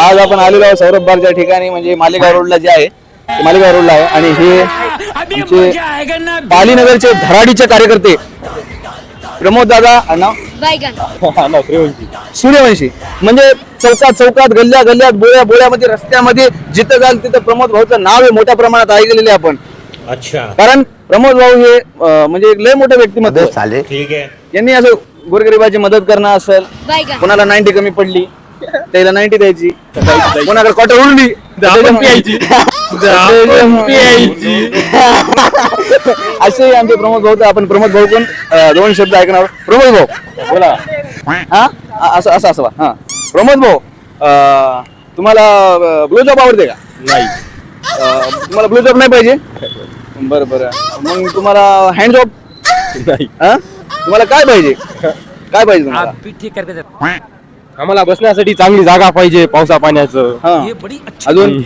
आज आपण आलेलो आहोत सौरभ बारच्या ठिकाणी, म्हणजे मालेगाव रोडला जे आहे ते मालेगाव रोडला आहे. आणि हे आमचे पालीनगरचे धराडीचे कार्यकर्ते प्रमोद दादा नाव सूर्यवंशी. म्हणजे चौकात गल्ल्यात बोळ्यामध्ये रस्त्यामध्ये जिथं जाल तिथं प्रमोद भाऊचं नाव आहे मोठ्या प्रमाणात ऐकलेले आपण. अच्छा, कारण प्रमोद भाऊ हे म्हणजे एक लय मोठे व्यक्तिमत्व. ठीक आहे. यांनी असं गोरगरिबाची मदत करणं असेल, कोणाला 90 कमी पडली त्याला 90 द्यायची, कोणाकडे क्वार्टर उरली असे आमचे प्रमोद भाऊ. आपण प्रमोद भाऊ पण दोन शब्द ऐकणार. प्रमोद भाऊ बोला. हा असं हा प्रमोद भाऊ, तुम्हाला ब्लो जॉब आवडते का? नाही. तुम्हाला ब्लो जॉब नाही पाहिजे? बरं मग तुम्हाला हँड जॉब नाही. तुम्हाला काय पाहिजे? काय पाहिजे तुम्हाला? आम्हाला बसण्यासाठी चांगली जागा पाहिजे, पावसा पाण्याचं. अजून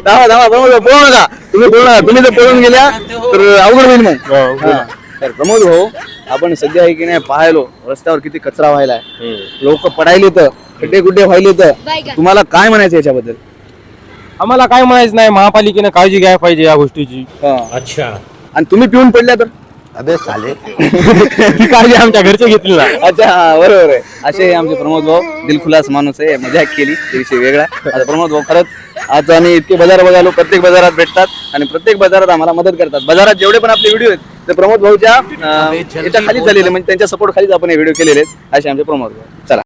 थांबा प्रमोद भाऊ बोलू नका. तुम्ही जर पळून गेल्या तर अवघड होईल मग. तर प्रमोद भाऊ, आपण सध्या आहे की नाही पाहायलो रस्त्यावर किती कचरा व्हायलाय, लोक पडायले तर खड्डे गुड्डे व्हायले तर तुम्हाला काय म्हणायचं याच्याबद्दल? आम्हाला काय म्हणायचं नाही, महापालिकेने काळजी घ्यायला पाहिजे या गोष्टीची. अच्छा. आणि तुम्ही पिऊन पडल्या तर अबे साले ती काळजी आमच्या घरचे घेतील ना. अच्छा, बरोबर आहे. असे आमचे प्रमोद भाऊ दिलखुलास माणूस आहे, मजाक केली ते विषय वेगळा. आता प्रमोद भाऊ खरंच आज आम्ही इतके बाजार बघालो, प्रत्येक बाजारात भेटतात आणि प्रत्येक बाजारात आम्हाला मदत करतात. बाजारात जेवढे पण आपले व्हिडिओ आहेत ते प्रमोद भाऊच्या याच्या खाली झालेले, म्हणजे त्यांच्या सपोर्ट खालीच आपण हे व्हिडिओ केलेले आहेत. असे आमचे प्रमोद भाऊ. चला.